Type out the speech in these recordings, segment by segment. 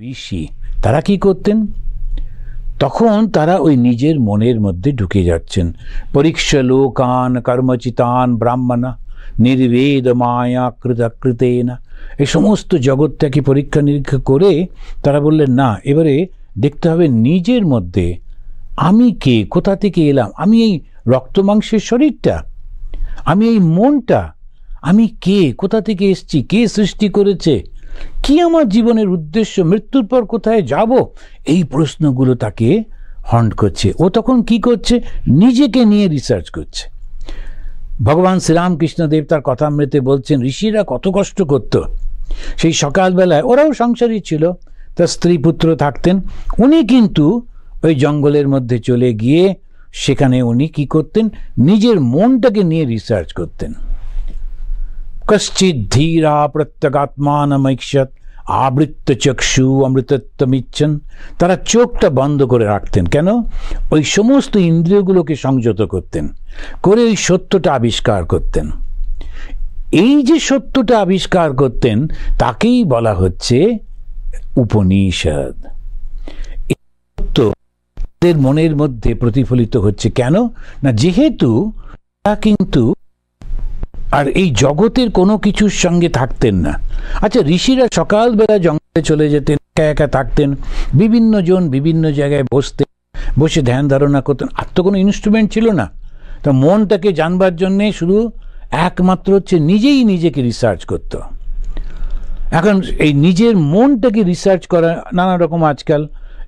ঋষি তারা কি করতেন? তখন তারা ওই নিজের মনের মধ্যে ঢুকে যাচ্ছেন। পরীক্ষা লোকান কর্মচিতান ব্রাহ্মণা নির্বেদ মায়া কৃতকৃতেনা, এই সমস্ত জগৎটাকে পরীক্ষা নিরীক্ষা করে তারা বললেন না, এবারে দেখতে হবে নিজের মধ্যে আমি কে, কোথা থেকে এলাম, আমি এই রক্ত মাংসের শরীরটা, আমি এই মনটা, আমি কে, কোথা থেকে এসছি, কে সৃষ্টি করেছে, কি আমার জীবনের উদ্দেশ্য, মৃত্যুর পর কোথায় যাব, এই প্রশ্নগুলো তাকে হন্ট করছে। ও তখন কি করছে? নিজেকে নিয়ে রিসার্চ করছে। ভগবান শ্রীরামকৃষ্ণদেব তার কথামৃতে বলছেন ঋষিরা কত কষ্ট করত। সেই সকালবেলায় ওরাও সংসারী ছিল, তার স্ত্রী পুত্র থাকতেন, উনি কিন্তু ওই জঙ্গলের মধ্যে চলে গিয়ে সেখানে উনি কি করতেন? নিজের মনটাকে নিয়ে রিসার্চ করতেন। কশ্চিৎ ধীরা প্রত্যগাত্মানমৈক্ষত আবৃত্ত চক্ষু অমৃতত্বমিচ্ছন, তারা চোখটা বন্ধ করে রাখতেন। কেন? ওই সমস্ত ইন্দ্রিয়গুলোকে সংযত করতেন, করে ওই সত্যটা আবিষ্কার করতেন। এই যে সত্যটা আবিষ্কার করতেন তাকেই বলা হচ্ছে উপনিষদ। এই সত্য তাদের মনের মধ্যে প্রতিফলিত হচ্ছে। কেন না, যেহেতু তারা কিন্তু আর এই জগতের কোনো কিছুর সঙ্গে থাকতেন না। আচ্ছা, ঋষিরা সকালবেলা জঙ্গলে চলে যেতেন, একা একা থাকতেন, বিভিন্ন জন বিভিন্ন জায়গায় বসতেন, বসে ধ্যান ধারণা করতেন। আর তো কোনো ইনস্ট্রুমেন্ট ছিল না, তো মনটাকে জানবার জন্যে শুধু একমাত্র হচ্ছে নিজেই নিজেকে রিসার্চ করত। এখন এই নিজের মনটাকে রিসার্চ করা নানা রকম আজকাল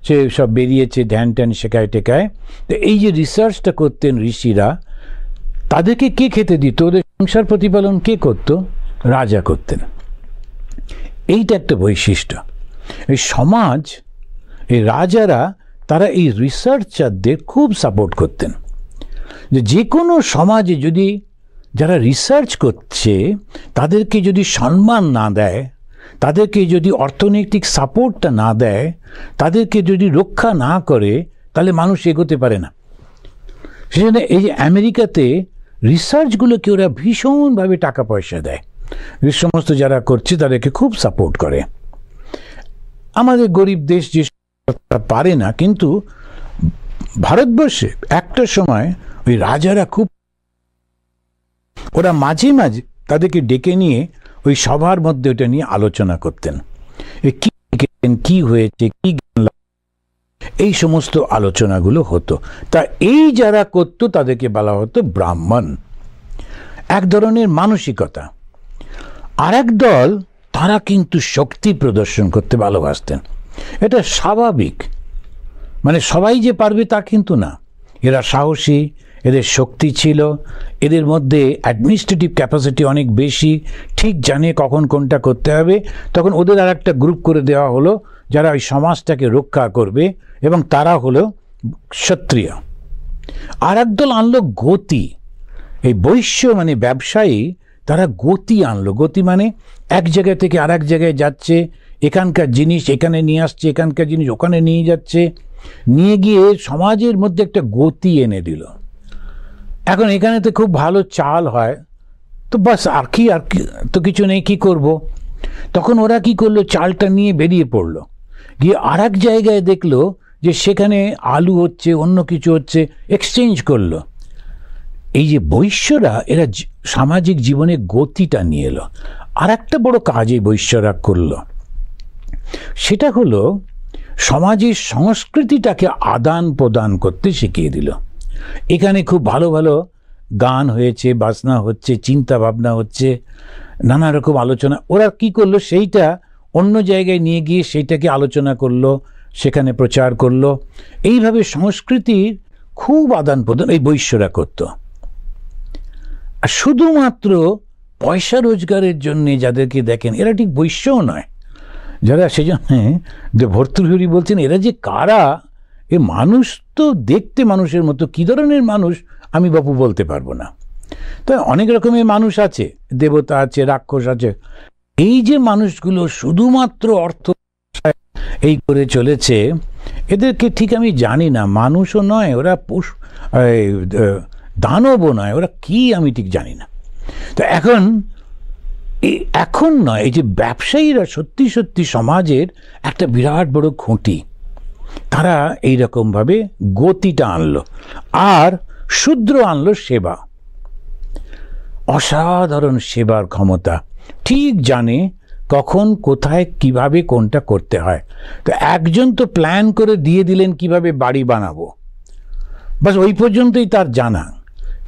সে সব বেরিয়েছে, ধ্যান ট্যান শেখায় টেকায়। তো এই যে রিসার্চটা করতেন ঋষিরা, তাদেরকে কে খেতে দিত? ওদের সংসার প্রতিপালন কে করত? রাজা করতেন। এইটা একটা বৈশিষ্ট্য। এই সমাজ, এই রাজারা, তারা এই রিসার্চারদের খুব সাপোর্ট করতেন। যে কোনো সমাজে যদি যারা রিসার্চ করছে তাদেরকে যদি সম্মান না দেয়, তাদেরকে যদি অর্থনৈতিক সাপোর্টটা না দেয়, তাদেরকে যদি রক্ষা না করে, তাহলে মানুষ এগোতে পারে না। সেজন্য এই যে আমেরিকাতে রিসার্চগুলোকে ওরা ভীষণভাবে টাকা পয়সা দেয়, এই সমস্ত যারা করছে তাদেরকে খুব সাপোর্ট করে। আমাদের গরিব দেশ যে পারে না, কিন্তু ভারতবর্ষে একটা সময় ওই রাজারা খুব, ওরা মাঝে মাঝে তাদেরকে ডেকে নিয়ে ওই সভার মধ্যে ওটা নিয়ে আলোচনা করতেন। কি হয়েছে, কি এই সমস্ত আলোচনাগুলো হতো। তা এই যারা করত তাদেরকে বলা হতো ব্রাহ্মণ। এক ধরনের মানসিকতা। আর এক দল, তারা কিন্তু শক্তি প্রদর্শন করতে ভালোবাসতেন। এটা স্বাভাবিক, মানে সবাই যে পারবে তা কিন্তু না। এরা সাহসী, এদের শক্তি ছিল, এদের মধ্যে অ্যাডমিনিস্ট্রেটিভ ক্যাপাসিটি অনেক বেশি, ঠিক জানে কখন কোনটা করতে হবে। তখন ওদের আর একটা গ্রুপ করে দেওয়া হলো যারা ওই সমাজটাকে রক্ষা করবে, এবং তারা হলো ক্ষত্রিয়। আর একদল আনলো গতি। এই বৈশ্য মানে ব্যবসায়ী, তারা গতি আনলো। গতি মানে এক জায়গা থেকে আর এক জায়গায় যাচ্ছে, এখানকার জিনিস এখানে নিয়ে আসছে, এখানকার জিনিস ওখানে নিয়ে যাচ্ছে, নিয়ে গিয়ে সমাজের মধ্যে একটা গতি এনে দিল। এখন এখানেতে খুব ভালো চাল হয়, তো বাস আর কি তো কিছু নেই, কি করব। তখন ওরা কি করলো, চালটা নিয়ে বেরিয়ে পড়লো, গিয়ে আর এক জায়গায় দেখলো যে সেখানে আলু হচ্ছে, অন্য কিছু হচ্ছে, এক্সচেঞ্জ করলো। এই যে বৈশ্যরা, এরা সামাজিক জীবনে গতিটা নিয়ে এলো। আর একটা বড় কাজ এই বৈশ্যরা করলো, সেটা হলো সমাজের সংস্কৃতিটাকে আদান প্রদান করতে শিখিয়ে দিল। এখানে খুব ভালো ভালো গান হয়েছে, বাজনা হচ্ছে, চিন্তা ভাবনা হচ্ছে, নানা রকম আলোচনা। ওরা কি করলো, সেইটা অন্য জায়গায় নিয়ে গিয়ে সেইটাকে আলোচনা করলো, সেখানে প্রচার করলো। এইভাবে সংস্কৃতির খুব আদান প্রদান এই বৈশ্যরা করত। আর শুধুমাত্র পয়সা রোজগারের জন্য যাদেরকে দেখেন, এরা ঠিক বৈশ্যও নয়। যারা সেজন্য যে ভর্তৃহরি বলছেন, এরা যে কারা, এ মানুষ তো দেখতে মানুষের মতো, কী ধরনের মানুষ আমি বাপু বলতে পারবো না। তাই অনেক রকমের মানুষ আছে, দেবতা আছে, রাক্ষস আছে। এই যে মানুষগুলো শুধুমাত্র অর্থ এই করে চলেছে, এদেরকে ঠিক আমি জানি না, মানুষও নয় ওরা, দানবও নয় ওরা, কি আমি ঠিক জানি না। তো এখন এখন নয়, এই যে ব্যবসায়ীরা সত্যি সত্যি সমাজের একটা বিরাট বড় খুঁটি, তারা এইরকমভাবে গতিটা আনলো, আর শূদ্র আনলো সেবা, অসাধারণ সেবার ক্ষমতা, ঠিক জানে কখন কোথায় কিভাবে কোনটা করতে হয়। তো একজন তো প্ল্যান করে দিয়ে দিলেন কিভাবে বাড়ি বানাবো, বাস ওই পর্যন্তই তার জানা,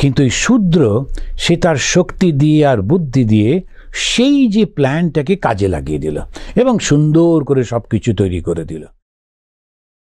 কিন্তু এই শূদ্র সে তার শক্তি দিয়ে আর বুদ্ধি দিয়ে সেই যে প্ল্যানটাকে কাজে লাগিয়ে দিল এবং সুন্দর করে সব কিছু তৈরি করে দিল।